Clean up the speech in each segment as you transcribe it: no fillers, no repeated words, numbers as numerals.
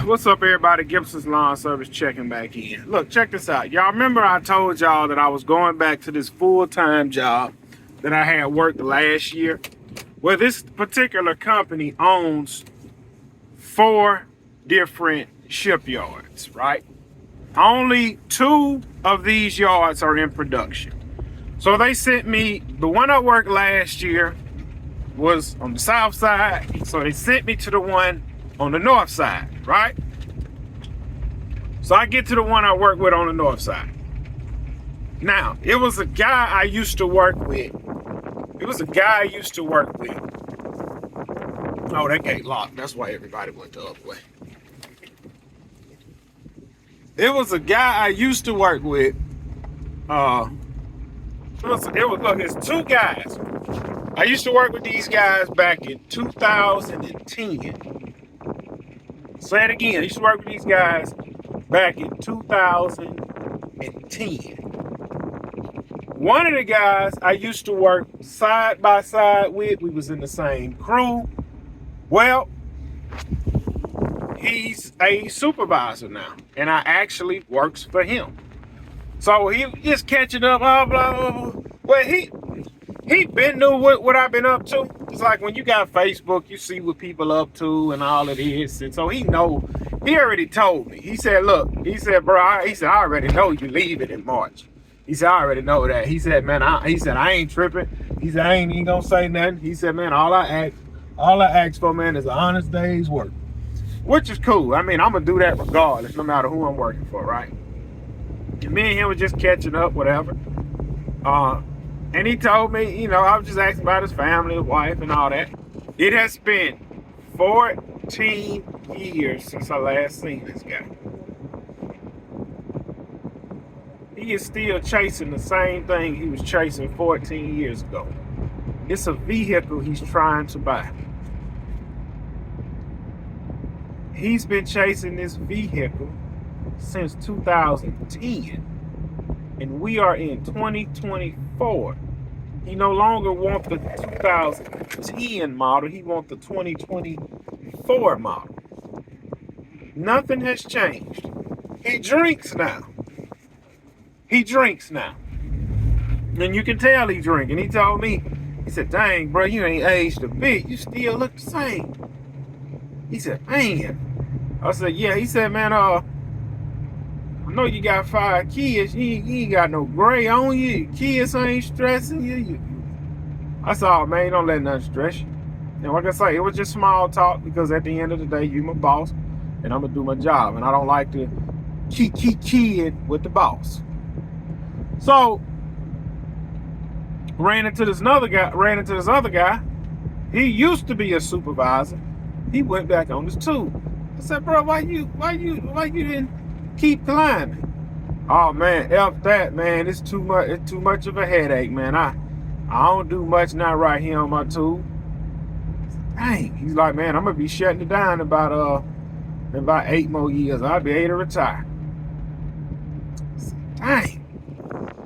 What's up, everybody? Gibson's Lawn Service checking back in. Look, check this out. Y'all remember I told y'all that I was going back to this full-time job that I had worked last year? Well, this particular company owns 4 different shipyards, right? Only 2 of these yards are in production. So they sent me, the one I worked last year was on the south side. So they sent me to the one on the north side, right? So I get to the one I work with on the north side. Now, it was a guy I used to work with. Oh, that gate locked. That's why everybody went the other way. It was a guy I used to work with. Look, it's 2 guys. I used to work with these guys back in 2010. Say it again. I used to work with these guys back in 2010. One of the guys I used to work side by side with, we was in the same crew. Well, he's a supervisor now, and I actually works for him. So he just catching up, blah, blah, blah. Well, he been knew what I've been up to. It's like when you got Facebook, you see what people up to and all of this. And so he already told me. He said, look, he said, bro, I already know you leaving in March. He said, I already know that. He said, man, I ain't tripping. He said, I ain't even gonna say nothing. He said, man, all I ask for, man, is an honest day's work. Which is cool. I mean, I'm gonna do that regardless, no matter who I'm working for, right? And me and him were just catching up, whatever. And he told me, I was just asking about his family, his wife, and all that. It has been 14 years since I last seen this guy. He is still chasing the same thing he was chasing 14 years ago. It's a vehicle he's trying to buy. He's been chasing this vehicle since 2010. And we are in 2024. He no longer wants the 2010 model. He wants the 2024 model. Nothing has changed. He drinks now. And you can tell he drinking. He told me, he said, dang, bro, you ain't aged a bit. You still look the same. He said, man. I said, yeah. He said, man, I know you got 5 kids. You ain't got no gray on you. Kids ain't stressing you. I said, oh, man, don't let nothing stress you. And like I say, it was just small talk because at the end of the day, you my boss and I'm going to do my job. And I don't like to kid with the boss. So, ran into this other guy. He used to be a supervisor. He went back on his too. I said, bro, why you didn't keep climbing? Oh man, F that, man. It's too much of a headache, man. I don't do much now right here on my tool. Dang. He's like, man, I'm gonna be shutting it down in about 8 more years. I'll be able to retire. Dang.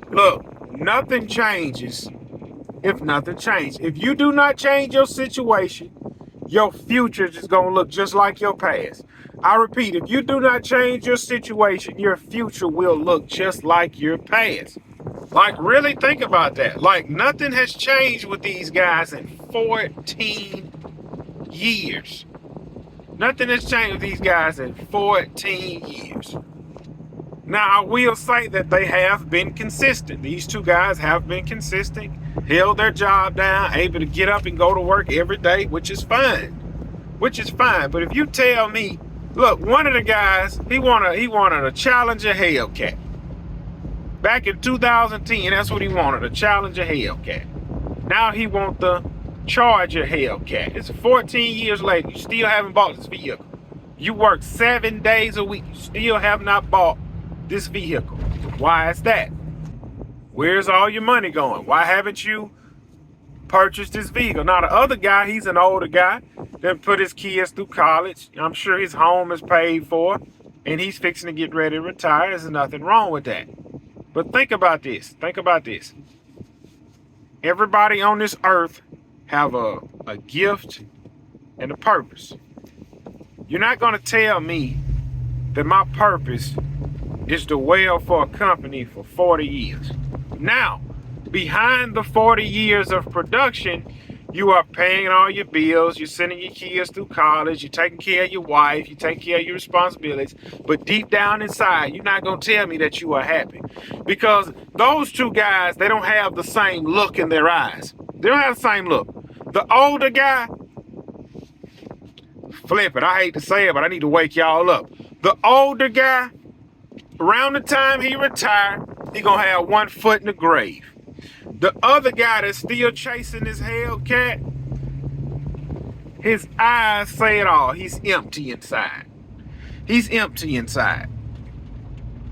Look, nothing changes if nothing changes. If you do not change your situation, your future is going to look just like your past. I repeat, if you do not change your situation, your future will look just like your past. Like, really think about that. Like, nothing has changed with these guys in 14 years. Nothing has changed with these guys in 14 years. Now, I will say that they have been consistent. These 2 guys have been consistent, held their job down, able to get up and go to work every day, which is fine. But if you tell me, look, one of the guys, he wanted a Challenger Hellcat. Back in 2010, that's what he wanted, a Challenger Hellcat. Now he wants the Charger Hellcat. It's 14 years later. You still haven't bought this vehicle. You work 7 days a week. You still have not bought this vehicle. Why is that? Where's all your money going? Why haven't you purchased this vehicle? Now the other guy, he's an older guy that put his kids through college. I'm sure his home is paid for and he's fixing to get ready to retire. There's nothing wrong with that. But think about this. Everybody on this earth have a gift and a purpose. You're not going to tell me that my purpose is to wail for a company for 40 years. Now, behind the 40 years of production, you are paying all your bills, you're sending your kids through college, you're taking care of your wife, you're taking care of your responsibilities. But deep down inside, you're not going to tell me that you are happy. Because those two guys, they don't have the same look in their eyes. They don't have the same look. The older guy, flip it, I hate to say it, but I need to wake y'all up. The older guy, around the time he retired, he gonna have one foot in the grave. The other guy that's still chasing his Hellcat, his eyes say it all. He's empty inside. He's empty inside.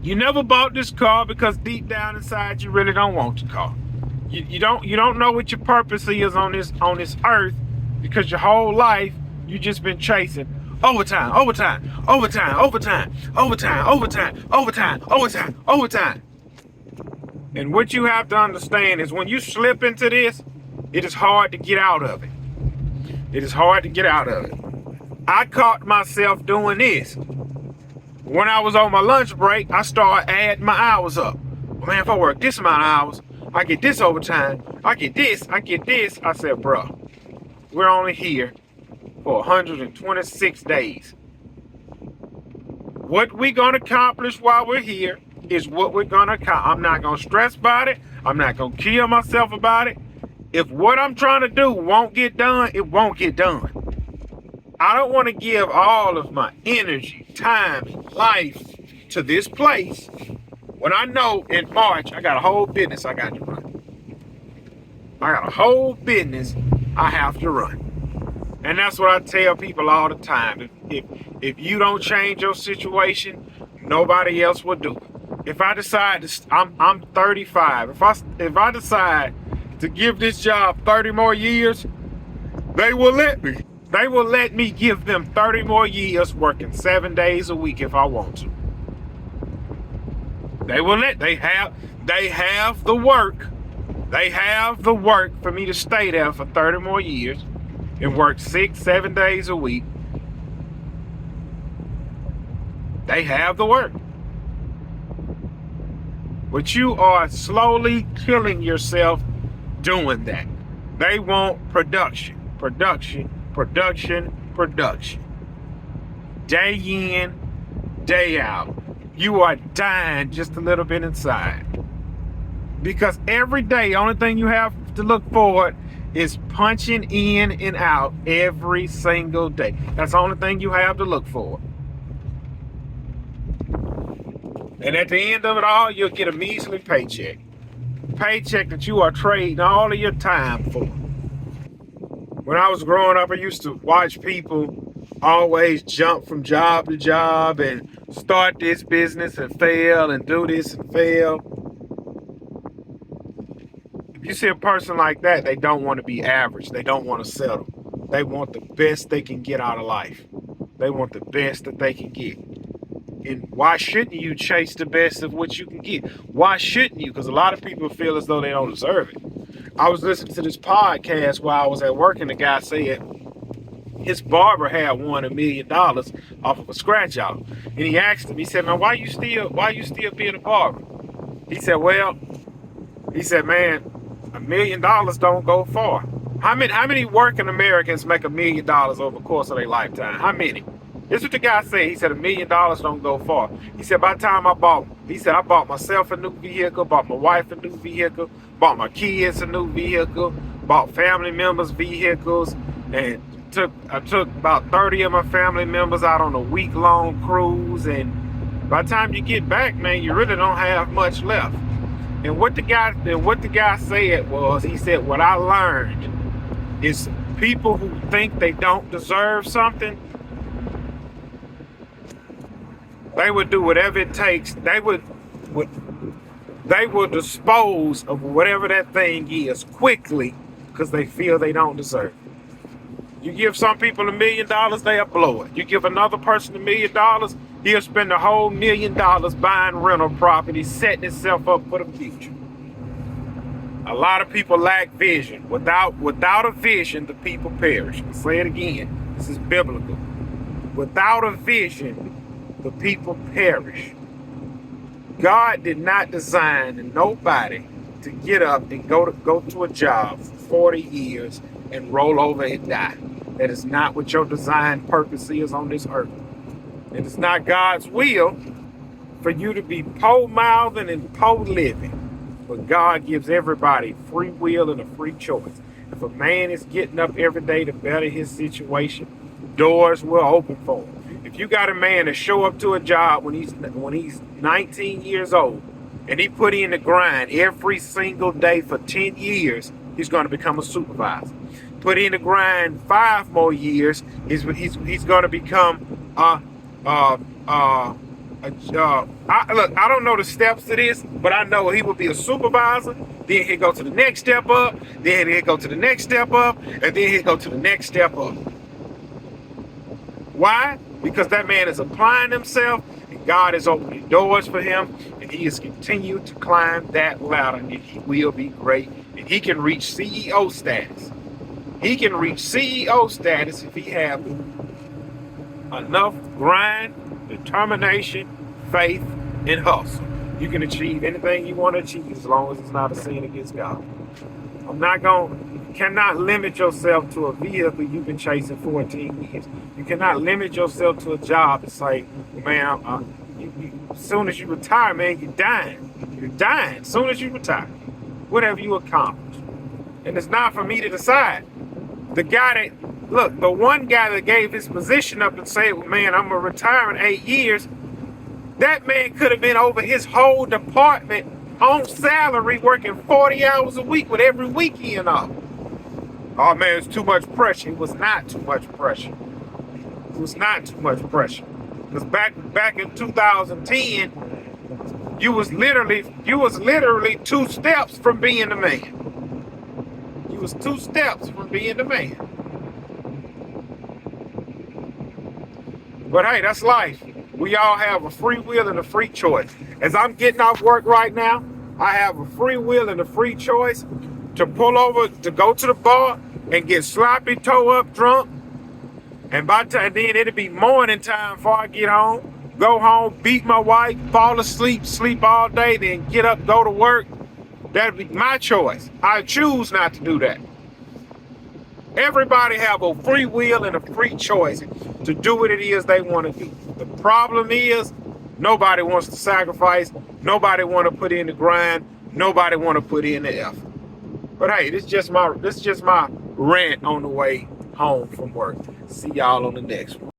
You never bought this car because deep down inside you really don't want the car. You don't know what your purpose is on this earth, because your whole life you just been chasing overtime. And what you have to understand is when you slip into this, it is hard to get out of it. It is hard to get out of it. I caught myself doing this. When I was on my lunch break, I started adding my hours up. Well, man, if I work this amount of hours, I get this overtime. I get this. I said, bro, we're only here for 126 days. What we're going to accomplish while we're here is what we're going to accomplish. I'm not going to stress about it. I'm not going to kill myself about it. If what I'm trying to do won't get done, it won't get done. I don't want to give all of my energy, time, and life to this place when I know in March I got a whole business I got to run. I got a whole business I have to run. And that's what I tell people all the time. If you don't change your situation, nobody else will do it. If I decide to, I'm 35. If I decide to give this job 30 more years, they will let me. They will let me give them 30 more years working 7 days a week if I want to. They will let. They have the work. They have the work for me to stay there for 30 more years and work 6-7 days a week. They have the work. But you are slowly killing yourself doing that. They want production. Day in, day out. You are dying just a little bit inside. Because every day, the only thing you have to look forward is punching in and out every single day. That's the only thing you have to look for. And at the end of it all, you'll get a measly paycheck. Paycheck that you are trading all of your time for. When I was growing up, I used to watch people always jump from job to job and start this business and fail and do this and fail. If you see a person like that, they don't want to be average. They don't want to settle. They want the best they can get out of life. They want the best that they can get. And why shouldn't you chase the best of what you can get? Why shouldn't you? Because a lot of people feel as though they don't deserve it. I was listening to this podcast while I was at work, and the guy said his barber had won $1 million off of a scratch out. And he asked him, he said, man, why you still being a barber? He said, man, $1 million don't go far. How many working Americans make $1 million over the course of their lifetime? How many? This is what the guy said. He said $1 million don't go far. He said by the time I bought myself a new vehicle, bought my wife a new vehicle, bought my kids a new vehicle, bought family members vehicles, and I took about 30 of my family members out on a week-long cruise. And by the time you get back, man, you really don't have much left. And what the guy said was, he said, what I learned is people who think they don't deserve something, they would do whatever it takes. They will dispose of whatever that thing is quickly because they feel they don't deserve it. You give some people $1 million, they'll blow it. You give another person $1 million, he'll spend the whole $1 million buying rental property, setting himself up for the future. A lot of people lack vision. Without a vision, the people perish. I'll say it again. This is biblical. Without a vision, the people perish. God did not design nobody to get up and go to a job for 40 years and roll over and die. That is not what your design purpose is on this earth. It is not God's will for you to be po-mouthing and po-living. But God gives everybody free will and a free choice. If a man is getting up every day to better his situation, doors will open for him. If you got a man to show up to a job when he's 19 years old and he put in the grind every single day for 10 years, he's going to become a supervisor. Put in the grind 5 more years, he's going to become look, I don't know the steps to this, but I know he will be a supervisor. Then he'll go to the next step up. Then he'll go to the next step up, and then he'll go to the next step up. Why? Because that man is applying himself, and God is opening doors for him, and he is continuing to climb that ladder, and he will be great, and he can reach CEO status. He can reach CEO status if he have enough grind, determination, faith, and hustle. You can achieve anything you want to achieve as long as it's not a sin against God. You cannot limit yourself to a vehicle you've been chasing 14 years. You cannot limit yourself to a job and say, man, as soon as you retire, man, you're dying. You're dying as soon as you retire. Whatever you accomplish. And it's not for me to decide. The one guy that gave his position up and said, well, man, I'm going to retire in 8 years. That man could have been over his whole department on salary, working 40 hours a week with every weekend off. Oh man, it's too much pressure. It was not too much pressure. It was not too much pressure. Because back in 2010, you was literally 2 steps from being the man. You was 2 steps from being the man. But hey, that's life. We all have a free will and a free choice. As I'm getting off work right now, I have a free will and a free choice to pull over, to go to the bar and get sloppy toe up drunk. And by the time then it'll be morning time before I get home. Go home, beat my wife, fall asleep, sleep all day, then get up, go to work. That'd be my choice. I choose not to do that. Everybody have a free will and a free choice to do what it is they want to do. The problem is nobody wants to sacrifice. Nobody want to put in the grind. Nobody want to put in the effort. But hey, this is just my rant on the way home from work. See y'all on the next one.